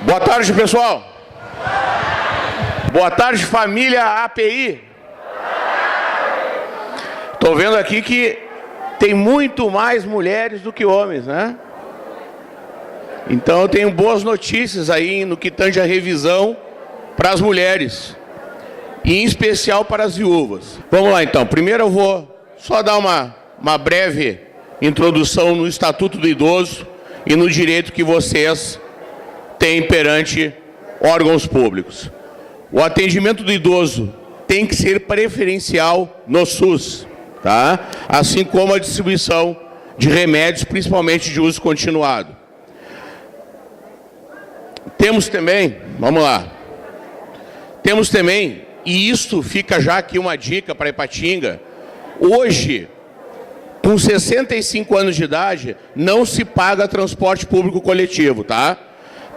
Boa tarde, pessoal. Boa tarde, família API. Estou vendo aqui que tem muito mais mulheres do que homens, né? Então eu tenho boas notícias aí no que tange a revisão para as mulheres, e em especial para as viúvas. Vamos lá então. Primeiro eu vou só dar uma breve introdução no Estatuto do Idoso e no direito que vocês têm perante órgãos públicos. O atendimento do idoso tem que ser preferencial no SUS, tá? Assim como a distribuição de remédios, principalmente de uso continuado. Temos também, vamos lá, temos também, e isto fica já aqui uma dica para Ipatinga, hoje, com 65 anos de idade, não se paga transporte público coletivo, tá?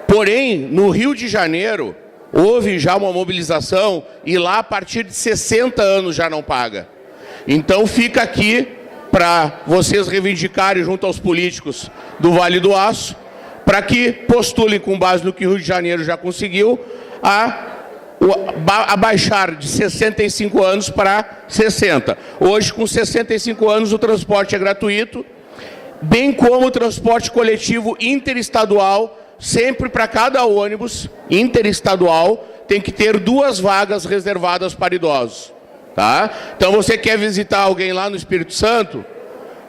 Porém, no Rio de Janeiro, houve já uma mobilização e lá a partir de 60 anos já não paga. Então fica aqui para vocês reivindicarem junto aos políticos do Vale do Aço, para que postulem com base no que o Rio de Janeiro já conseguiu, a baixar de 65 anos para 60. Hoje, com 65 anos, o transporte é gratuito, bem como o transporte coletivo interestadual, sempre para cada ônibus interestadual, tem que ter 2 vagas reservadas para idosos. Tá? Então, você quer visitar alguém lá no Espírito Santo,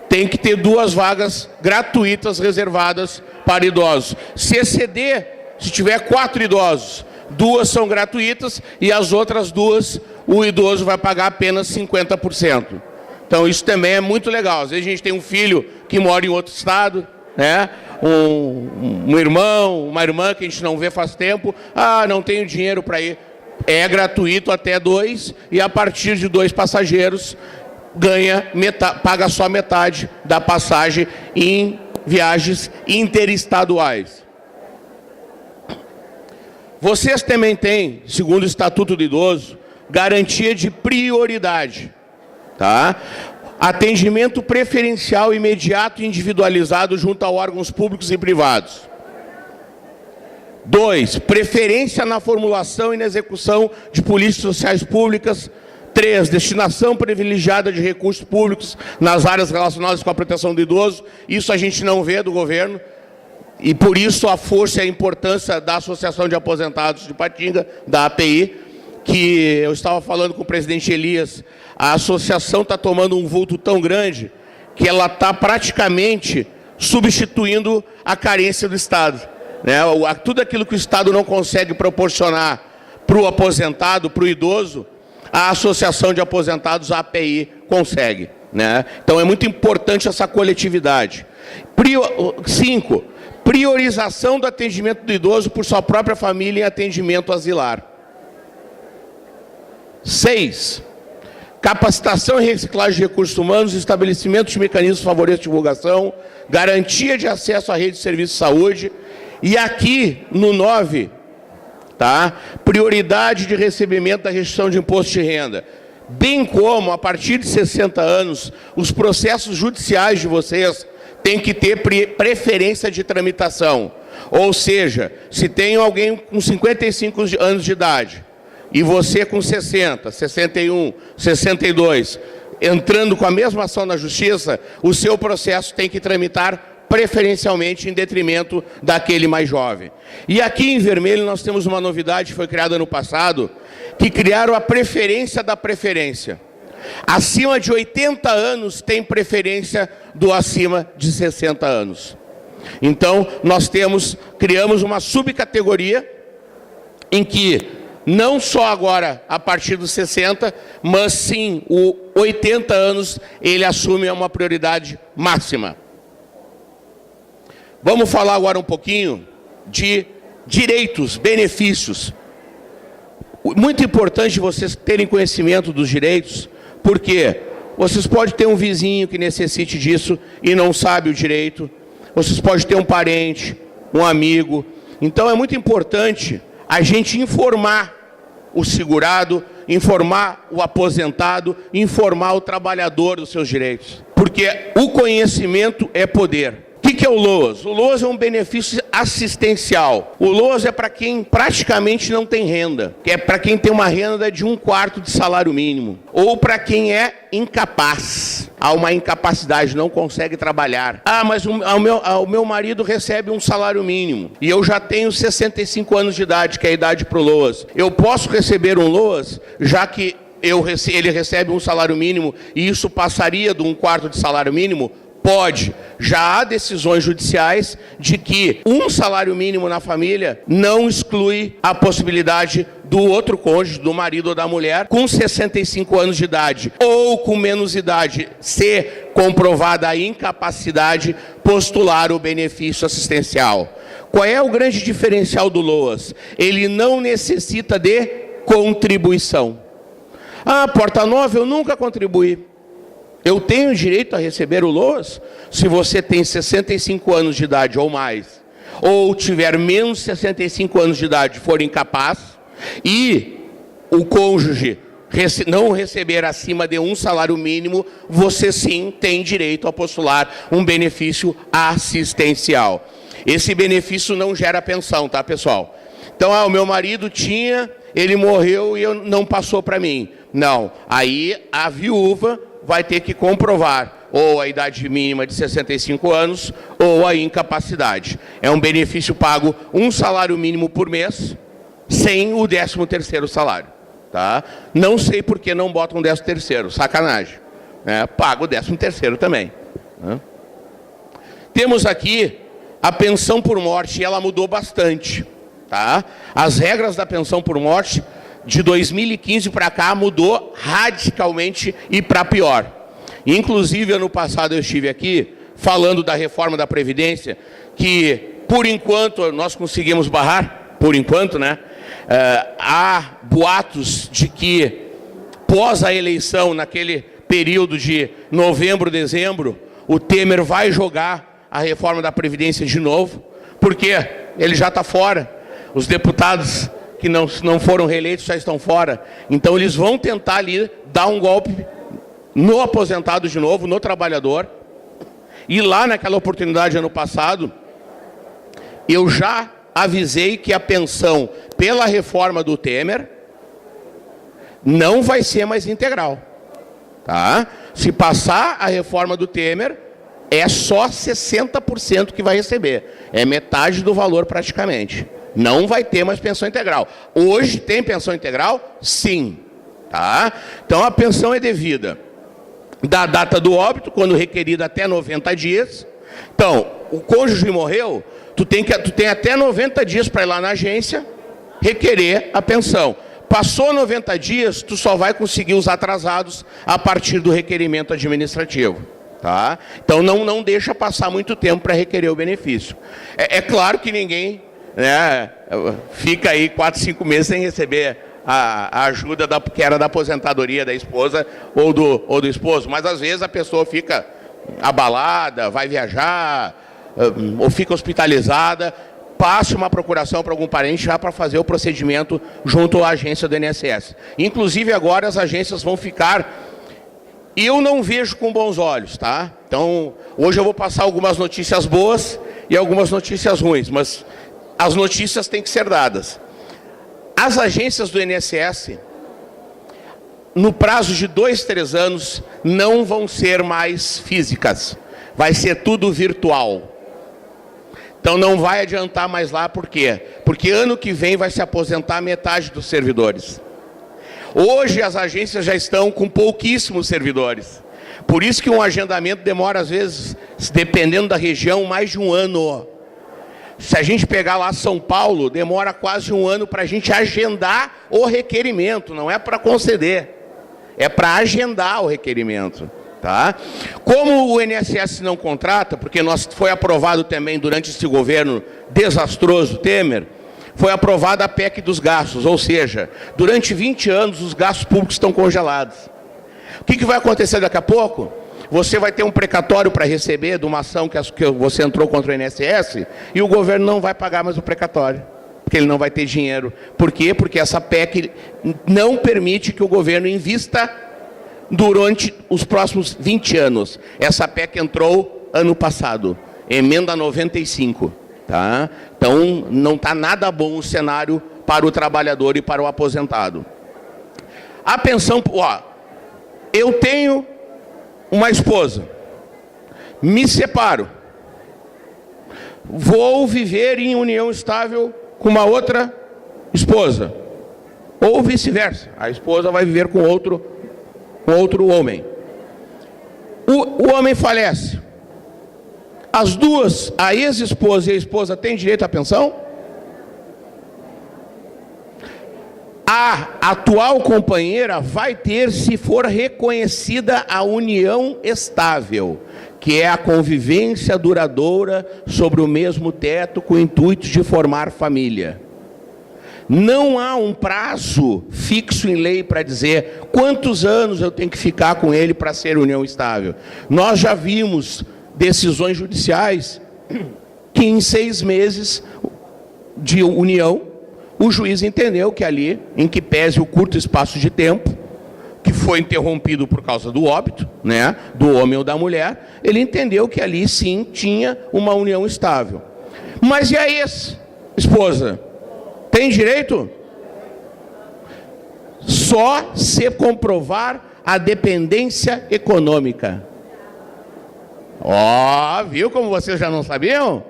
tem que ter 2 vagas gratuitas reservadas para idosos. Se exceder, se tiver 4 idosos, 2 são gratuitas e as outras 2 o idoso vai pagar apenas 50%. Então isso também é muito legal. Às vezes a gente tem um filho que mora em outro estado, né? Um irmão, uma irmã que a gente não vê faz tempo, não tenho dinheiro para ir. É gratuito até 2 e a partir de 2 passageiros paga só metade da passagem em viagens interestaduais. Vocês também têm, segundo o Estatuto do Idoso, garantia de prioridade, tá? Atendimento preferencial imediato e individualizado junto a órgãos públicos e privados. 2, preferência na formulação e na execução de políticas sociais públicas. 3, destinação privilegiada de recursos públicos nas áreas relacionadas com a proteção do idoso. Isso a gente não vê do governo. E por isso a força e a importância da Associação de Aposentados de Ipatinga, da API, que eu estava falando com o presidente Elias, a associação está tomando um vulto tão grande que ela está praticamente substituindo a carência do Estado, né? Tudo aquilo que o Estado não consegue proporcionar para o aposentado, para o idoso, a Associação de Aposentados, a API, consegue, né? Então é muito importante essa coletividade. 5, priorização do atendimento do idoso por sua própria família em atendimento asilar. 6, capacitação e reciclagem de recursos humanos, estabelecimento de mecanismos que favoreçam a divulgação, garantia de acesso à rede de serviços de saúde. E aqui, no 9, tá? Prioridade de recebimento da restituição de imposto de renda. Bem como, a partir de 60 anos, os processos judiciais de vocês têm que ter preferência de tramitação. Ou seja, se tem alguém com 55 anos de idade e você com 60, 61, 62, entrando com a mesma ação na justiça, o seu processo tem que tramitar preferencialmente em detrimento daquele mais jovem. E aqui em vermelho nós temos uma novidade que foi criada no passado, que criaram a preferência da preferência. Acima de 80 anos tem preferência do acima de 60 anos. Então, nós criamos uma subcategoria em que não só agora a partir dos 60, mas sim o 80 anos ele assume uma prioridade máxima. Vamos falar agora um pouquinho de direitos, benefícios. Muito importante vocês terem conhecimento dos direitos, porque vocês podem ter um vizinho que necessite disso e não sabe o direito. Vocês podem ter um parente, um amigo. Então é muito importante a gente informar o segurado, informar o aposentado, informar o trabalhador dos seus direitos. Porque o conhecimento é poder. O que é o LOAS? O LOAS é um benefício assistencial. O LOAS é para quem praticamente não tem renda, que é para quem tem uma renda de 1/4 de salário mínimo, ou para quem é incapaz, há uma incapacidade, não consegue trabalhar. Mas o meu marido recebe um salário mínimo e eu já tenho 65 anos de idade, que é a idade para o LOAS. Eu posso receber um LOAS, já que ele recebe um salário mínimo e isso passaria de 1/4 de salário mínimo? Pode. Já há decisões judiciais de que um salário mínimo na família não exclui a possibilidade do outro cônjuge, do marido ou da mulher, com 65 anos de idade ou com menos idade, se comprovada a incapacidade, postular o benefício assistencial. Qual é o grande diferencial do LOAS? Ele não necessita de contribuição. Porta Nova, eu nunca contribuí. Eu tenho direito a receber o LOAS se você tem 65 anos de idade ou mais, ou tiver menos de 65 anos de idade, for incapaz, e o cônjuge não receber acima de um salário mínimo, você sim tem direito a postular um benefício assistencial. Esse benefício não gera pensão, tá, pessoal? Então, o meu marido tinha, ele morreu e não passou para mim. Não, aí a viúva vai ter que comprovar ou a idade mínima de 65 anos ou a incapacidade. É um benefício pago um salário mínimo por mês, sem o 13º salário. Tá? Não sei por que não botam 13º, sacanagem. Paga o 13º também. Temos aqui a pensão por morte, e ela mudou bastante. Tá? As regras da pensão por morte de 2015 para cá mudou radicalmente e para pior. Inclusive, ano passado eu estive aqui falando da reforma da Previdência, que por enquanto nós conseguimos barrar, por enquanto, né? Há boatos de que pós a eleição, naquele período de novembro, dezembro, o Temer vai jogar a reforma da Previdência de novo, porque ele já está fora. Os deputados que não foram reeleitos já estão fora. Então eles vão tentar ali dar um golpe no aposentado de novo, no trabalhador. E lá naquela oportunidade ano passado, eu já avisei que a pensão pela reforma do Temer não vai ser mais integral. Tá? Se passar a reforma do Temer, é só 60% que vai receber. É metade do valor praticamente. Não vai ter mais pensão integral. Hoje tem pensão integral? Sim. Tá? Então a pensão é devida da data do óbito, quando requerida até 90 dias. Então, o cônjuge morreu, tu tem até 90 dias para ir lá na agência requerer a pensão. Passou 90 dias, tu só vai conseguir os atrasados a partir do requerimento administrativo. Tá? Então não deixa passar muito tempo para requerer o benefício. É claro que ninguém fica aí 4, 5 meses sem receber a ajuda que era da aposentadoria da esposa ou do esposo, mas às vezes a pessoa fica abalada, vai viajar, ou fica hospitalizada, passe uma procuração para algum parente já para fazer o procedimento junto à agência do INSS. Inclusive agora as agências vão ficar, e eu não vejo com bons olhos, tá? Então hoje eu vou passar algumas notícias boas e algumas notícias ruins, mas as notícias têm que ser dadas. As agências do INSS, no prazo de 2, 3 anos, não vão ser mais físicas. Vai ser tudo virtual. Então não vai adiantar mais lá, por quê? Porque ano que vem vai se aposentar metade dos servidores. Hoje as agências já estão com pouquíssimos servidores. Por isso que um agendamento demora, às vezes, dependendo da região, mais de 1 ano. Se a gente pegar lá São Paulo, demora quase 1 ano para a gente agendar o requerimento, não é para conceder, é para agendar o requerimento. Tá? Como o INSS não contrata, porque foi aprovado também durante esse governo desastroso Temer, foi aprovada a PEC dos gastos, ou seja, durante 20 anos os gastos públicos estão congelados. O que vai acontecer daqui a pouco? Você vai ter um precatório para receber de uma ação que você entrou contra o INSS e o governo não vai pagar mais o precatório, porque ele não vai ter dinheiro. Por quê? Porque essa PEC não permite que o governo invista durante os próximos 20 anos. Essa PEC entrou ano passado. emenda 95, tá? Então, não está nada bom o cenário para o trabalhador e para o aposentado. A pensão, eu tenho uma esposa, me separo, vou viver em união estável com uma outra esposa, ou vice-versa, a esposa vai viver com outro homem. O homem falece. As duas, a ex-esposa e a esposa, têm direito à pensão? A atual companheira vai ter, se for reconhecida a união estável, que é a convivência duradoura sobre o mesmo teto com o intuito de formar família. Não há um prazo fixo em lei para dizer quantos anos eu tenho que ficar com ele para ser união estável. Nós já vimos decisões judiciais que em 6 meses de união, o juiz entendeu que ali, em que pese o curto espaço de tempo, que foi interrompido por causa do óbito, né, do homem ou da mulher, ele entendeu que ali sim tinha uma união estável. Mas e a ex-esposa? Tem direito? Só se comprovar a dependência econômica. Viu como vocês já não sabiam?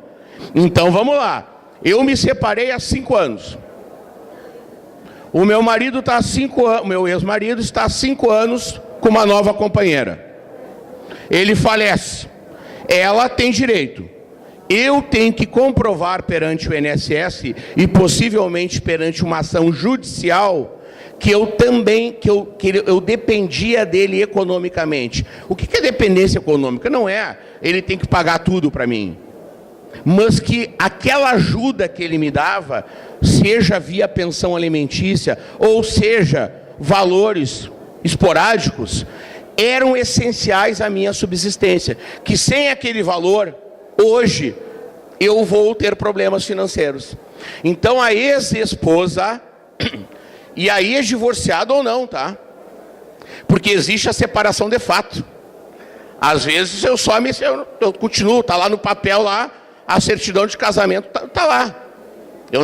Então vamos lá. Eu me separei há 5 anos. O meu marido está há 5 anos, meu ex-marido está há 5 anos com uma nova companheira. Ele falece. Ela tem direito. Eu tenho que comprovar perante o INSS e possivelmente perante uma ação judicial que eu dependia dele economicamente. O que é dependência econômica? Não é ele tem que pagar tudo para mim, mas que aquela ajuda que ele me dava, seja via pensão alimentícia, ou seja, valores esporádicos, eram essenciais à minha subsistência, que sem aquele valor, hoje, eu vou ter problemas financeiros. Então, a ex-esposa, e a ex-divorciada ou não, tá? Porque existe a separação de fato. Às vezes, eu continuo, está lá no papel, lá, a certidão de casamento está lá. Eu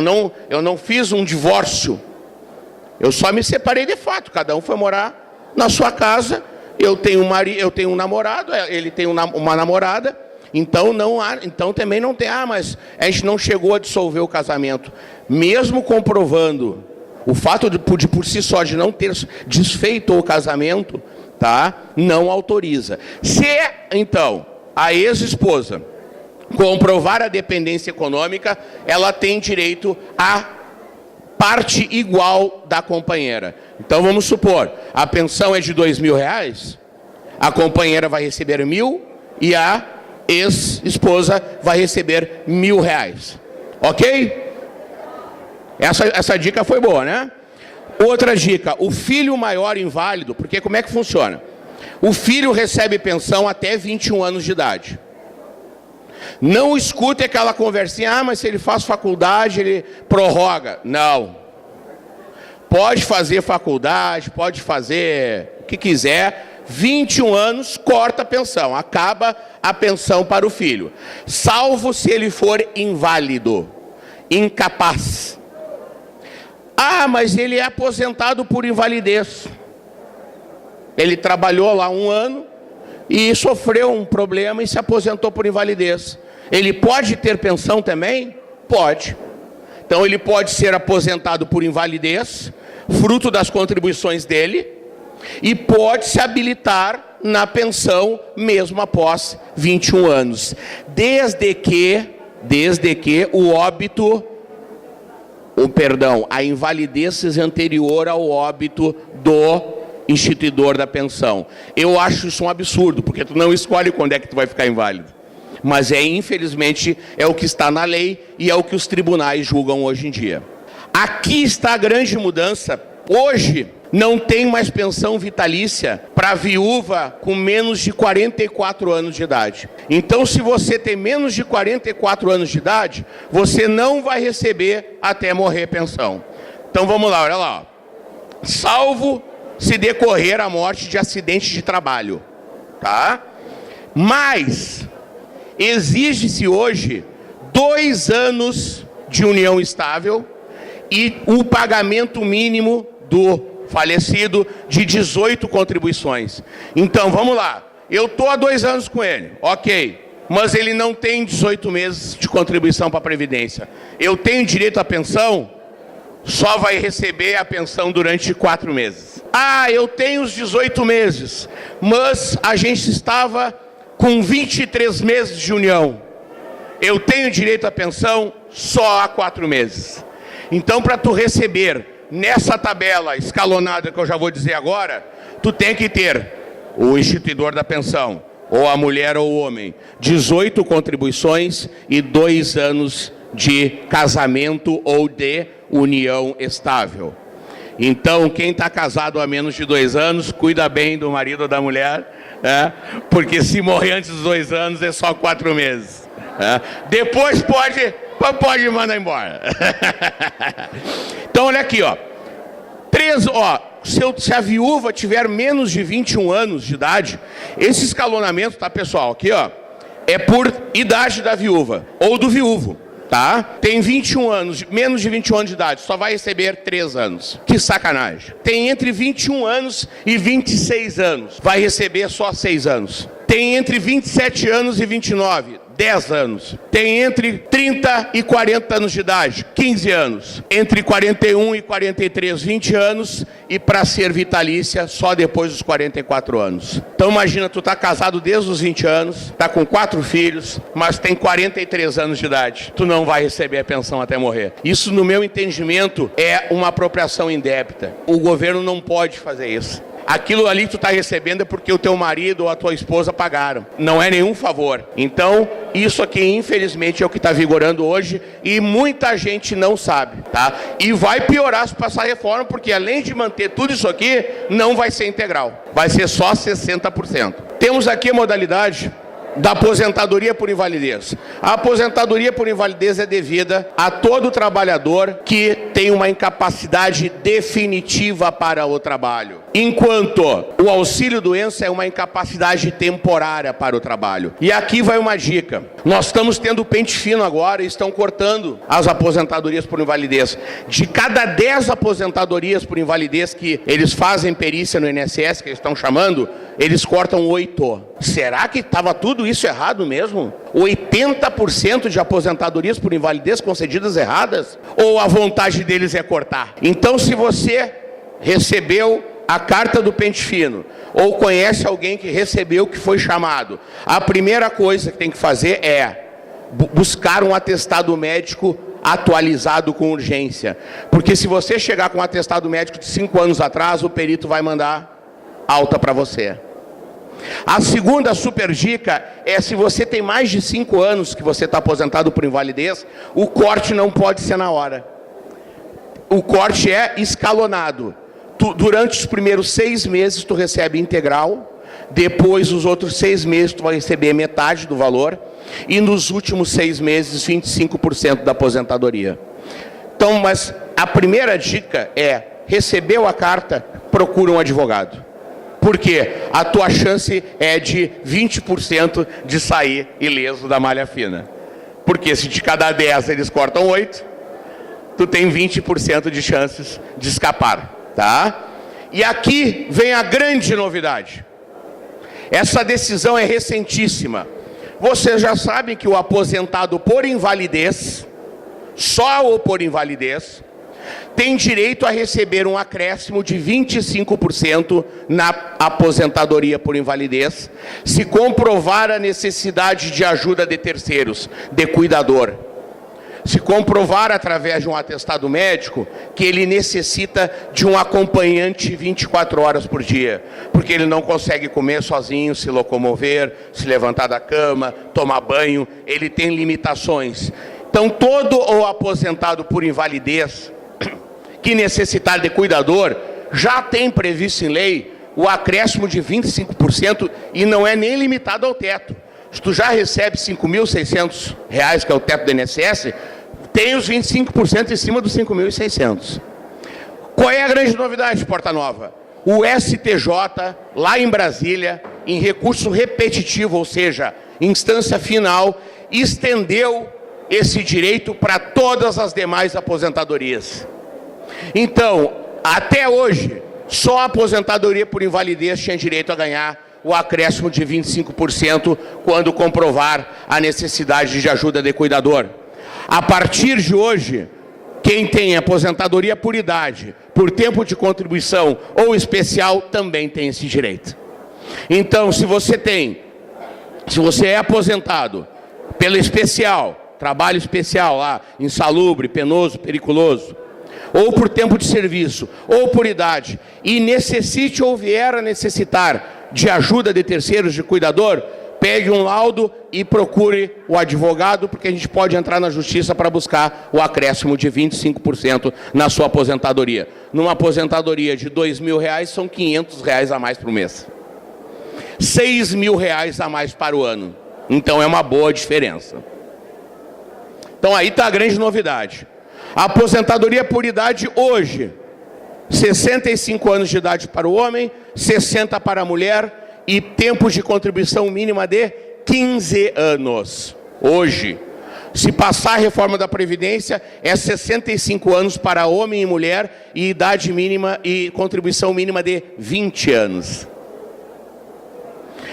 não fiz um divórcio, eu só me separei de fato, cada um foi morar na sua casa, eu tenho um namorado, ele tem uma namorada, então também não tem, mas a gente não chegou a dissolver o casamento. Mesmo comprovando o fato de por si só de não ter desfeito o casamento, tá? Não autoriza. Se, então, a ex-esposa comprovar a dependência econômica, ela tem direito à parte igual da companheira. Então, vamos supor, a pensão é de R$2.000, a companheira vai receber 1.000 e a ex-esposa vai receber R$1.000. Ok? Essa dica foi boa, né? Outra dica, o filho maior inválido, porque como é que funciona? O filho recebe pensão até 21 anos de idade. Não escute aquela conversinha, mas se ele faz faculdade, ele prorroga. Não. Pode fazer faculdade, pode fazer o que quiser, 21 anos, corta a pensão, acaba a pensão para o filho. Salvo se ele for inválido, incapaz. Mas ele é aposentado por invalidez. Ele trabalhou lá 1 ano e sofreu um problema e se aposentou por invalidez. Ele pode ter pensão também? Pode. Então ele pode ser aposentado por invalidez, fruto das contribuições dele, e pode se habilitar na pensão mesmo após 21 anos. Desde que a invalidez seja anterior ao óbito do instituidor da pensão. Eu acho isso um absurdo, porque tu não escolhe quando é que tu vai ficar inválido. Mas infelizmente, é o que está na lei e é o que os tribunais julgam hoje em dia. Aqui está a grande mudança. Hoje, não tem mais pensão vitalícia para viúva com menos de 44 anos de idade. Então, se você tem menos de 44 anos de idade, você não vai receber até morrer pensão. Então, vamos lá, olha lá. Salvo se decorrer a morte de acidente de trabalho, tá? Mas exige-se hoje 2 anos de união estável e o pagamento mínimo do falecido de 18 contribuições. Então, vamos lá. Eu estou há 2 anos com ele, ok. Mas ele não tem 18 meses de contribuição para a Previdência. Eu tenho direito à pensão? Só vai receber a pensão durante 4 meses. Ah, eu tenho os 18 meses, mas a gente estava com 23 meses de união. Eu tenho direito à pensão só há 4 meses. Então, para tu receber nessa tabela escalonada que eu já vou dizer agora, tu tem que ter o instituidor da pensão, ou a mulher ou o homem, 18 contribuições e 2 anos de casamento ou de união estável. Então, quem está casado há menos de 2 anos, cuida bem do marido ou da mulher, porque se morrer antes dos 2 anos é só 4 meses. Depois pode mandar embora. Então, olha aqui, ó. Se a viúva tiver menos de 21 anos de idade, esse escalonamento, tá, pessoal, aqui, ó, é por idade da viúva ou do viúvo, tá? Tem 21 anos, menos de 21 anos de idade, só vai receber 3 anos. Que sacanagem. Tem entre 21 anos e 26 anos, vai receber só 6 anos. Tem entre 27 anos e 29, 10 anos. Tem entre 30 e 40 anos de idade, 15 anos. Entre 41 e 43, 20 anos. E para ser vitalícia, só depois dos 44 anos. Então imagina, tu tá casado desde os 20 anos, tá com 4 filhos, mas tem 43 anos de idade. Tu não vai receber a pensão até morrer. Isso, no meu entendimento, é uma apropriação indébita. O governo não pode fazer isso. Aquilo ali que tu está recebendo é porque o teu marido ou a tua esposa pagaram. Não é nenhum favor. Então, isso aqui, infelizmente, é o que está vigorando hoje e muita gente não sabe, tá? E vai piorar se passar a reforma, porque além de manter tudo isso aqui, não vai ser integral. Vai ser só 60%. Temos aqui a modalidade da aposentadoria por invalidez. A aposentadoria por invalidez é devida a todo trabalhador que tem uma incapacidade definitiva para o trabalho, enquanto o auxílio-doença é uma incapacidade temporária para o trabalho. E aqui vai uma dica. Nós estamos tendo pente fino agora e estão cortando as aposentadorias por invalidez. De cada 10 aposentadorias por invalidez que eles fazem perícia no INSS, que eles estão chamando, eles cortam 8. Será que estava tudo isso errado mesmo? 80% de aposentadorias por invalidez concedidas erradas? Ou a vontade deles é cortar? Então, se você recebeu a carta do pente fino, ou conhece alguém que recebeu, que foi chamado, a primeira coisa que tem que fazer é buscar um atestado médico atualizado com urgência. Porque se você chegar com um atestado médico de 5 anos atrás, o perito vai mandar alta para você. A segunda super dica é: se você tem mais de 5 anos que você está aposentado por invalidez, o corte não pode ser na hora. O corte é escalonado. Durante os primeiros 6 meses tu recebe integral, depois os outros 6 meses tu vai receber metade do valor e nos últimos 6 meses 25% da aposentadoria. Então, mas a primeira dica é: recebeu a carta, procura um advogado. Porque a tua chance é de 20% de sair ileso da malha fina. Porque se de cada 10 eles cortam 8, tu tem 20% de chances de escapar, tá? E aqui vem a grande novidade. Essa decisão é recentíssima. Vocês já sabem que o aposentado por invalidez, só o por invalidez, tem direito a receber um acréscimo de 25% na aposentadoria por invalidez, se comprovar a necessidade de ajuda de terceiros, de cuidador. Se comprovar através de um atestado médico que ele necessita de um acompanhante 24 horas por dia, porque ele não consegue comer sozinho, se locomover, se levantar da cama, tomar banho, ele tem limitações. Então, todo o aposentado por invalidez que necessitar de cuidador, já tem previsto em lei o acréscimo de 25% e não é nem limitado ao teto. Se tu já recebe R$ 5.600, que é o teto do INSS, tem os 25% em cima dos 5.600. Qual é a grande novidade, Porta Nova? O STJ, lá em Brasília, em recurso repetitivo, ou seja, instância final, estendeu esse direito para todas as demais aposentadorias. Então, até hoje, só a aposentadoria por invalidez tinha direito a ganhar o acréscimo de 25% quando comprovar a necessidade de ajuda de cuidador. A partir de hoje, quem tem aposentadoria por idade, por tempo de contribuição ou especial, também tem esse direito. Então, se você é aposentado pelo especial, trabalho especial lá, insalubre, penoso, periculoso, ou por tempo de serviço, ou por idade, e necessite ou vier a necessitar de ajuda de terceiros, de cuidador, pegue um laudo e procure o advogado, porque a gente pode entrar na justiça para buscar o acréscimo de 25% na sua aposentadoria. Numa aposentadoria de R$2.000, são R$500 a mais por mês. R$6.000 a mais para o ano. Então é uma boa diferença. Então aí está a grande novidade. A aposentadoria por idade hoje, 65 anos de idade para o homem, 60 para a mulher e tempo de contribuição mínima de 15 anos. Hoje, se passar a reforma da Previdência, é 65 anos para homem e mulher e idade mínima e contribuição mínima de 20 anos.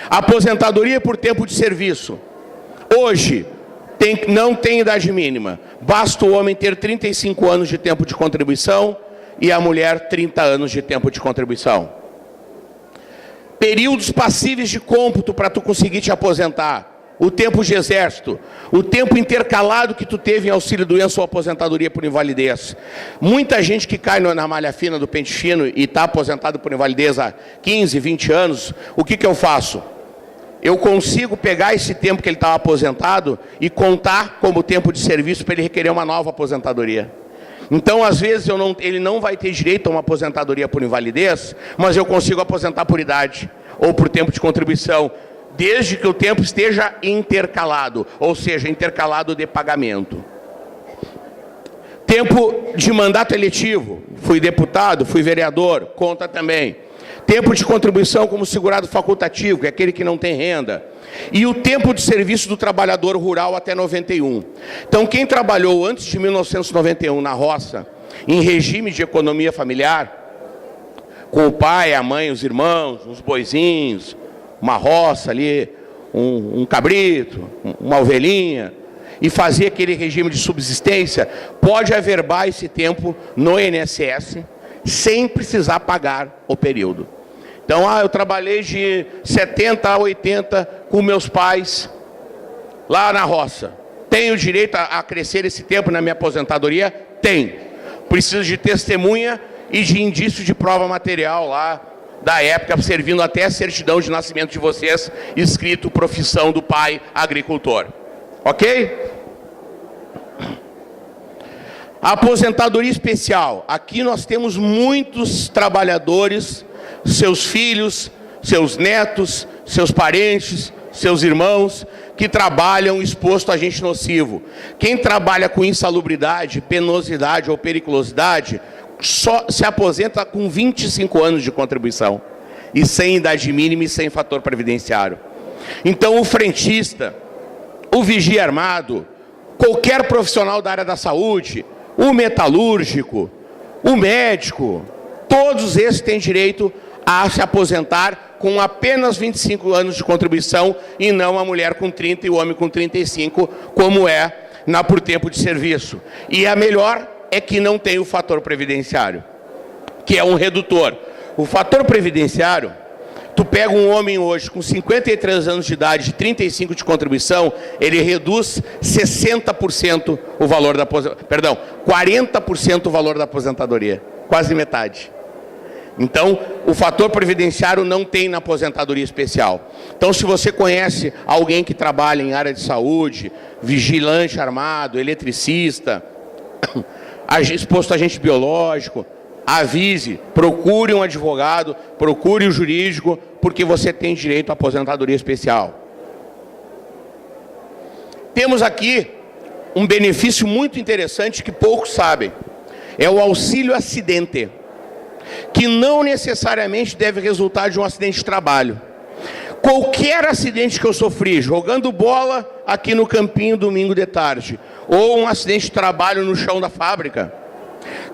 Aposentadoria por tempo de serviço. Hoje, não tem idade mínima. Basta o homem ter 35 anos de tempo de contribuição e a mulher 30 anos de tempo de contribuição. Períodos passíveis de cômputo para tu conseguir te aposentar. O tempo de exército, o tempo intercalado que tu teve em auxílio-doença ou aposentadoria por invalidez. Muita gente que cai na malha fina do pente fino e está aposentado por invalidez há 15, 20 anos, o que eu faço? Eu consigo pegar esse tempo que ele estava aposentado e contar como tempo de serviço para ele requerer uma nova aposentadoria. Então, às vezes, ele não vai ter direito a uma aposentadoria por invalidez, mas eu consigo aposentar por idade ou por tempo de contribuição, desde que o tempo esteja intercalado, ou seja, intercalado de pagamento. Tempo de mandato eletivo, fui deputado, fui vereador, conta também. Tempo de contribuição como segurado facultativo, que é aquele que não tem renda. E o tempo de serviço do trabalhador rural até 91. Então, quem trabalhou antes de 1991 na roça, em regime de economia familiar, com o pai, a mãe, os irmãos, uns boizinhos, uma roça ali, um cabrito, uma ovelhinha, e fazia aquele regime de subsistência, pode averbar esse tempo no INSS, sem precisar pagar o período. Então, eu trabalhei de 70 a 80 com meus pais lá na roça. Tenho direito a crescer esse tempo na minha aposentadoria? Tem. Preciso de testemunha e de indício de prova material lá da época, servindo até a certidão de nascimento de vocês, escrito profissão do pai agricultor. Ok? A aposentadoria especial. Aqui nós temos muitos trabalhadores, seus filhos, seus netos, seus parentes, seus irmãos, que trabalham exposto a agente nocivo. Quem trabalha com insalubridade, penosidade ou periculosidade, só se aposenta com 25 anos de contribuição, e sem idade mínima e sem fator previdenciário. Então, o frentista, o vigia armado, qualquer profissional da área da saúde, o metalúrgico, o médico, todos esses têm direito a se aposentar com apenas 25 anos de contribuição e não a mulher com 30 e o homem com 35, como é por tempo de serviço. E a melhor é que não tem o fator previdenciário, que é um redutor. O fator previdenciário, tu pega um homem hoje com 53 anos de idade, 35 de contribuição, ele reduz 60% o valor da aposentadoria, 40% o valor da aposentadoria, quase metade. Então, o fator previdenciário não tem na aposentadoria especial. Então, se você conhece alguém que trabalha em área de saúde, vigilante armado, eletricista, exposto a agente biológico, avise, procure um advogado, procure o jurídico, porque você tem direito à aposentadoria especial. Temos aqui um benefício muito interessante que poucos sabem. É o auxílio acidente, que não necessariamente deve resultar de um acidente de trabalho. Qualquer acidente que eu sofri, jogando bola aqui no campinho domingo de tarde, ou um acidente de trabalho no chão da fábrica,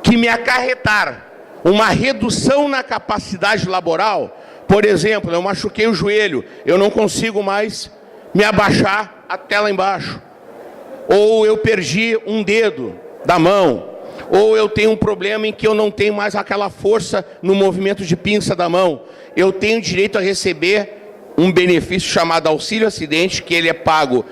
que me acarretar uma redução na capacidade laboral, por exemplo, eu machuquei o joelho, eu não consigo mais me abaixar até lá embaixo, ou eu perdi um dedo da mão, ou eu tenho um problema em que eu não tenho mais aquela força no movimento de pinça da mão, eu tenho direito a receber um benefício chamado auxílio acidente, que ele é pago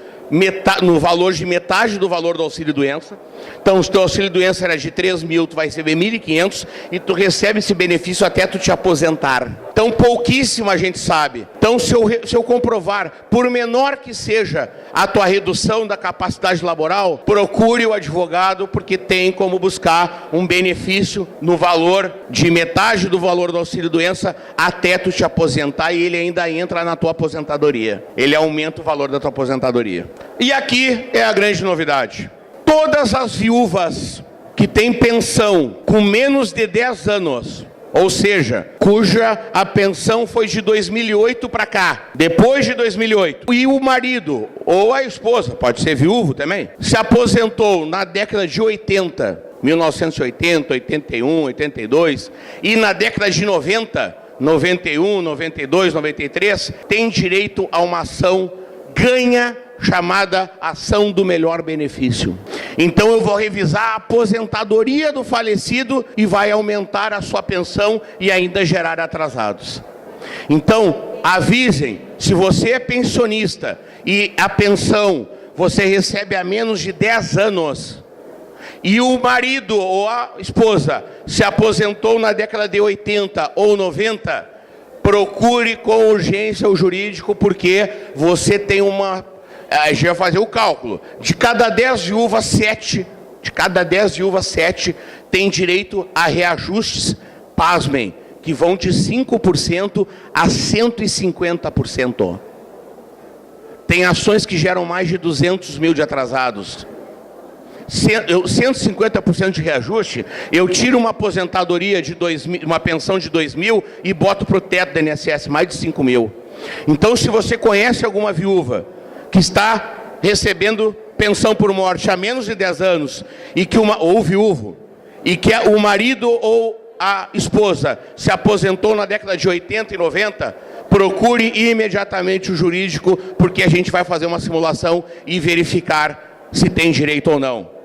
no valor de metade do valor do auxílio-doença. Então, se o teu auxílio-doença era de 3 mil, tu vai receber 1.500 e tu recebe esse benefício até tu te aposentar. Então, pouquíssima gente sabe. Então, se eu comprovar, por menor que seja a tua redução da capacidade laboral, procure o advogado, porque tem como buscar um benefício no valor de metade do valor do auxílio-doença até tu te aposentar, e ele ainda entra na tua aposentadoria. Ele aumenta o valor da tua aposentadoria. E aqui é a grande novidade. Todas as viúvas que têm pensão com menos de 10 anos, ou seja, cuja a pensão foi de 2008 para cá, depois de 2008, e o marido ou a esposa, pode ser viúvo também, se aposentou na década de 80, 1980, 81, 82, e na década de 90, 91, 92, 93, tem direito a uma ação ganha chamada ação do melhor benefício. Então eu vou revisar a aposentadoria do falecido e vai aumentar a sua pensão e ainda gerar atrasados. Então, avisem, se você é pensionista e a pensão você recebe há menos de 10 anos, e o marido ou a esposa se aposentou na década de 80 ou 90, procure com urgência o jurídico, porque você tem uma... A gente vai fazer o cálculo. De cada 10 viúvas, 7 têm direito a reajustes, pasmem, que vão de 5% a 150%. Tem ações que geram mais de 200 mil de atrasados. 150% de reajuste, eu tiro uma aposentadoria de 2 mil, uma pensão de 2 mil e boto para o teto da INSS, mais de 5 mil. Então, se você conhece alguma viúva que está recebendo pensão por morte há menos de 10 anos, e que ou viúvo, e que o marido ou a esposa se aposentou na década de 80 e 90, procure imediatamente o jurídico, porque a gente vai fazer uma simulação e verificar se tem direito ou não.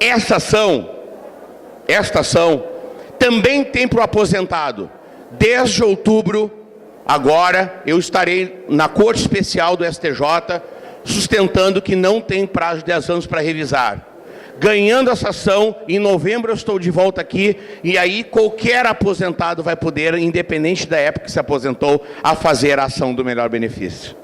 Esta ação também tem para o aposentado. 10 de outubro, agora, eu estarei na Corte Especial do STJ, sustentando que não tem prazo de 10 anos para revisar. Ganhando essa ação, em novembro eu estou de volta aqui, e aí qualquer aposentado vai poder, independente da época que se aposentou, a fazer a ação do melhor benefício.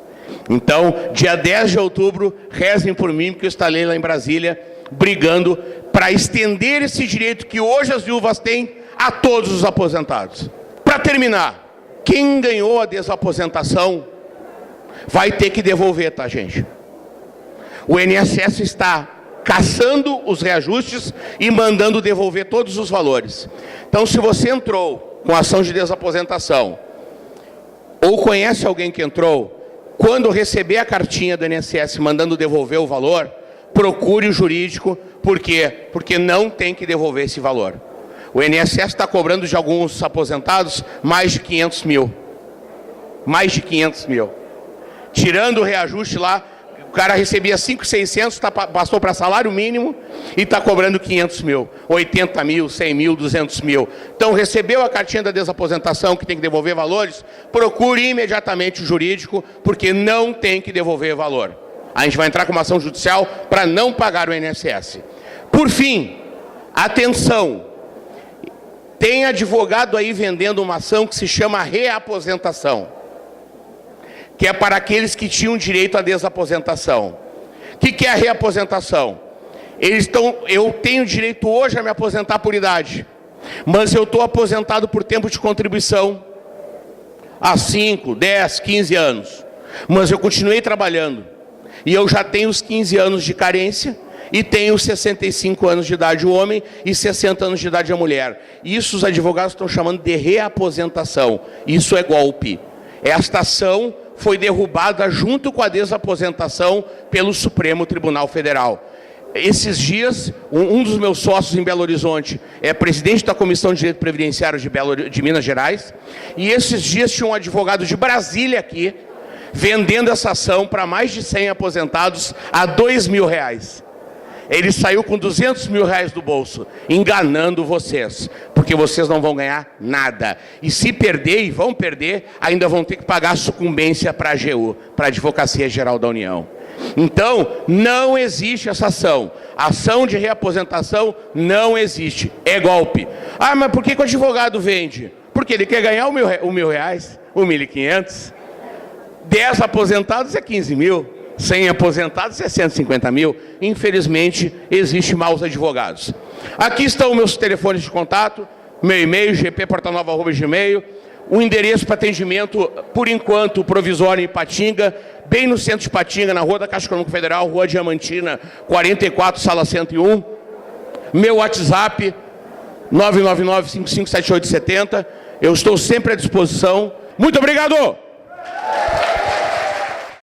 Então, dia 10 de outubro, rezem por mim, porque eu estarei lá em Brasília, brigando para estender esse direito que hoje as viúvas têm a todos os aposentados. Para terminar, quem ganhou a desaposentação vai ter que devolver, tá, gente? O INSS está caçando os reajustes e mandando devolver todos os valores. Então, se você entrou com ação de desaposentação, ou conhece alguém que entrou, quando receber a cartinha do INSS mandando devolver o valor, procure o jurídico. Por quê? Porque não tem que devolver esse valor. O INSS está cobrando de alguns aposentados mais de 500 mil. Mais de 500 mil. Tirando o reajuste lá, o cara recebia 5.600, passou para salário mínimo e está cobrando 500 mil. 80 mil, 100 mil, 200 mil. Então, recebeu a cartinha da desaposentação que tem que devolver valores, procure imediatamente o jurídico, porque não tem que devolver valor. A gente vai entrar com uma ação judicial para não pagar o INSS. Por fim, atenção, tem advogado aí vendendo uma ação que se chama reaposentação, que é para aqueles que tinham direito à desaposentação. O que é a reaposentação? Eu tenho direito hoje a me aposentar por idade, mas eu estou aposentado por tempo de contribuição há 5, 10, 15 anos, mas eu continuei trabalhando, e eu já tenho os 15 anos de carência, e tenho 65 anos de idade o homem e 60 anos de idade a mulher. Isso os advogados estão chamando de reaposentação. Isso é golpe. Esta ação foi derrubada junto com a desaposentação pelo Supremo Tribunal Federal. Esses dias, um dos meus sócios em Belo Horizonte é presidente da Comissão de Direito Previdenciário de Minas Gerais, e esses dias tinha um advogado de Brasília aqui, vendendo essa ação para mais de 100 aposentados a R$2.000. Ele saiu com R$200.000 do bolso, enganando vocês, porque vocês não vão ganhar nada. E se perder, e vão perder, ainda vão ter que pagar a sucumbência para a AGU, para a Advocacia Geral da União. Então, não existe essa ação. Ação de reaposentação não existe. É golpe. Ah, mas por que o advogado vende? Porque ele quer ganhar R$1.000, R$1.500. 10 aposentados é 15 mil. 100 aposentados é 150 mil. Infelizmente, existe maus advogados. Aqui estão meus telefones de contato, meu e-mail, gp.portanova@gmail, o endereço para atendimento, por enquanto, provisório em Ipatinga, bem no centro de Ipatinga, na Rua da Caixa Econômica Federal, Rua Diamantina, 44, sala 101. Meu WhatsApp, 999-557870. Eu estou sempre à disposição. Muito obrigado!